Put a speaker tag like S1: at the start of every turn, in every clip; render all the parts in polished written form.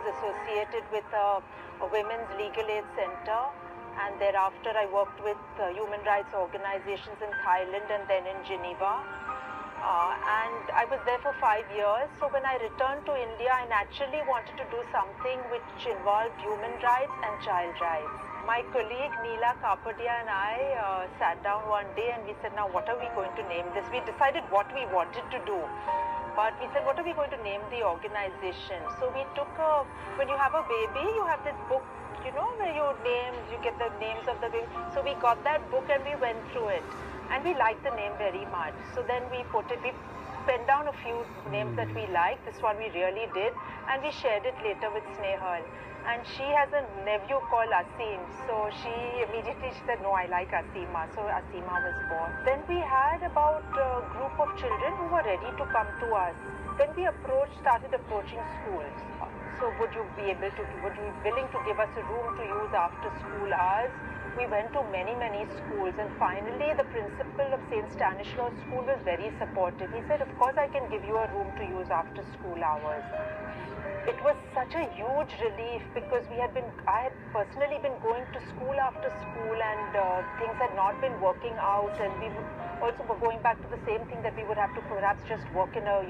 S1: was associated with a women's legal aid center, and thereafter I worked with human rights organizations in Thailand and then in Geneva. And I was there for 5 years. So when I returned to India, I naturally wanted to do something which involved human rights and child rights. My colleague Neela Kapadia and I sat down one day and we said, now what are we going to name this? We decided what we wanted to do. But we said, what are we going to name the organization? So we took when you have a baby, you have this book, you know, where you get the names of the baby. So we got that book and we went through it. And we liked the name very much. So then we penned down a few names that we liked. This one we really did. And we shared it later with Snehal. And she has a nephew called Aseem. So she immediately said, no, I like Aseema. So Aseema was born. Then we had about a group of children who were ready to come to us. Then we started approaching schools. So would you be willing to give us a room to use after school hours? We went to many schools, and finally the principal of St. Stanislaus School was very supportive. He said, of course I can give you a room to use after school hours. It was such a huge relief because I had personally been going to school after school, and things had not been working out, and we also were going back to the same thing that we would have to perhaps just work in a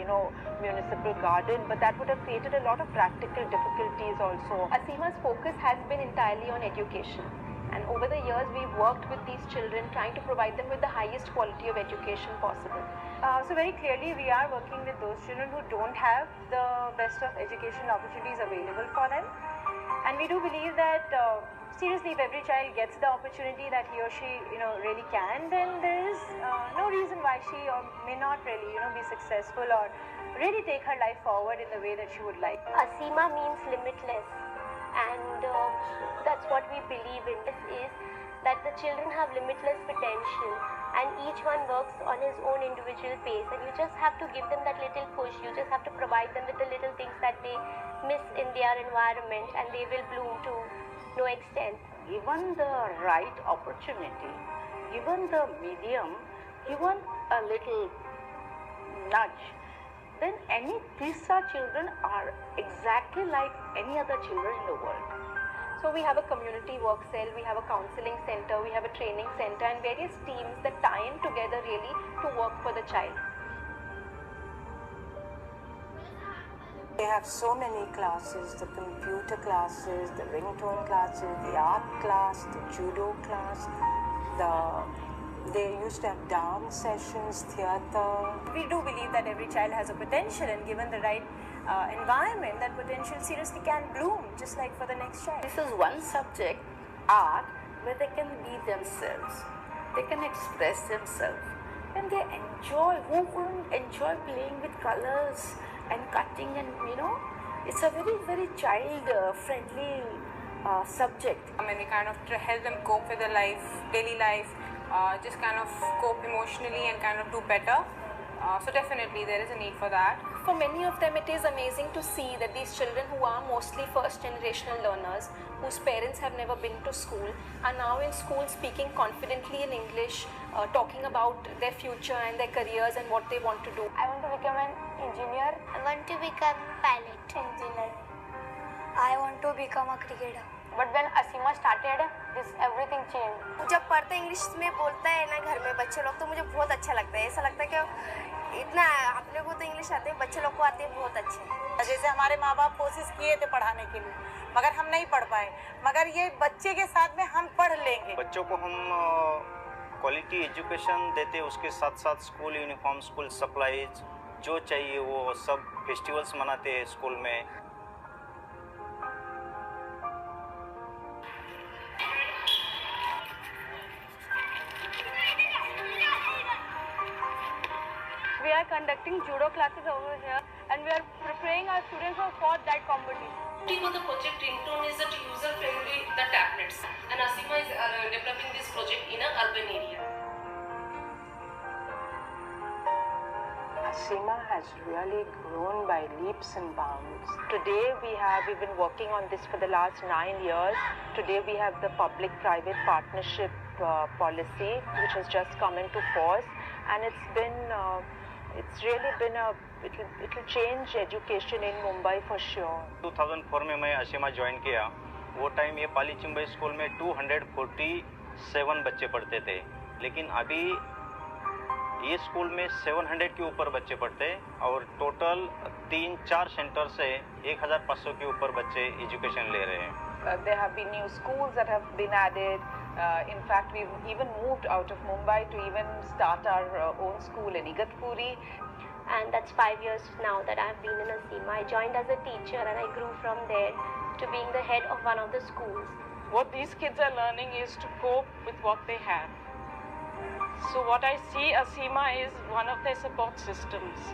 S1: municipal garden, but that would have created a lot of practical difficulties also.
S2: Aseema's focus has been entirely on education. And over the years, we've worked with these children, trying to provide them with the highest quality of education possible.
S3: So very clearly, we are working with those children who don't have the best of educational opportunities available for them. And we do believe that, seriously, if every child gets the opportunity that he or she, really can, then there is no reason why she may not really, be successful or really take her life forward in the way that she would like.
S4: Aseema means limitless. And that's what we believe in. This is that the children have limitless potential, and each one works on his own individual pace, and you just have to give them that little push. You just have to provide them with the little things that they miss in their environment, and they will bloom to no extent.
S5: Given the right opportunity, given the medium, given a little nudge, then these children are exactly like any other children in the world.
S2: So we have a community work cell, we have a counseling center, we have a training center, and various teams that tie in together really to work for the child.
S6: They have so many classes, the computer classes, the ringtone classes, the art class, the judo class, they used to have dance sessions, theatre.
S3: We do believe that every child has a potential, and given the right environment, that potential seriously can bloom, just like for the next child.
S5: This is one subject, art, where they can be themselves. They can express themselves. And they enjoy. Who wouldn't enjoy playing with colors and cutting and, it's a very, very child-friendly subject.
S7: I mean, we kind of help them cope with their daily life, just kind of cope emotionally and kind of do better. So definitely there is a need for that.
S2: For many of them, it is amazing to see that these children who are mostly first-generational learners, whose parents have never been to school, are now in school speaking confidently in English, talking about their future and their careers and what they want to do.
S4: I want to become an engineer. I want to become pilot. Engineer. I want to become a cricketer.
S2: But when Aseema started, everything changed.
S8: जब पढ़ते English में बोलता है ना घर में बच्चे लोग, तो मुझे बहुत अच्छा लगता है. ऐसा लगता है कि इतना अपने को तो इंग्लिश आते है, बच्चे लोग को आते हैं, बहुत अच्छे.
S9: जैसे हमारे माँ बाप कोशिश किए थे पढ़ाने के लिए, मगर हम नहीं पढ़ पाए. मगर ये बच्चे के साथ में हम पढ़ लेंगे.
S10: बच्चों को हम क्वालिटी एजुकेशन देते, उसके साथ साथ स्कूल यूनिफॉर्म, स्कूल सप्लाईज जो चाहिए वो सब फेस्टिवल्स मनाते हैं स्कूल में.
S3: We are conducting judo classes over here, and we are preparing our students for that competition.
S11: For the project ringtone is that user-friendly the tablets, and Aseema is developing this project in an urban area.
S1: Aseema has really grown by leaps and bounds. Today we've been working on this for the last 9 years. Today we have the public-private partnership policy, which has just come into force, and it's been It's really been it'll change education in Mumbai for sure.
S10: 2004 में मैं असीमा join किया, वो time ये पाली Chimbai school में 247 बच्चे पढ़ते थे, लेकिन अभी ये स्कूल में 700 के ऊपर बच्चे पढ़ते हैं और टोटल 3-4 सेंटर से 1500 के ऊपर बच्चे एजुकेशन ले रहे हैं.
S12: There have been new schools that have been added. In fact, we've even moved out of Mumbai to even start our own school in Igatpuri.
S4: And that's 5 years now that I've been in Aseema. I joined as a teacher and I grew from there to being the head of one of the schools.
S13: What these kids are learning is to cope with what they have. So what I see Aseema is one of their support systems.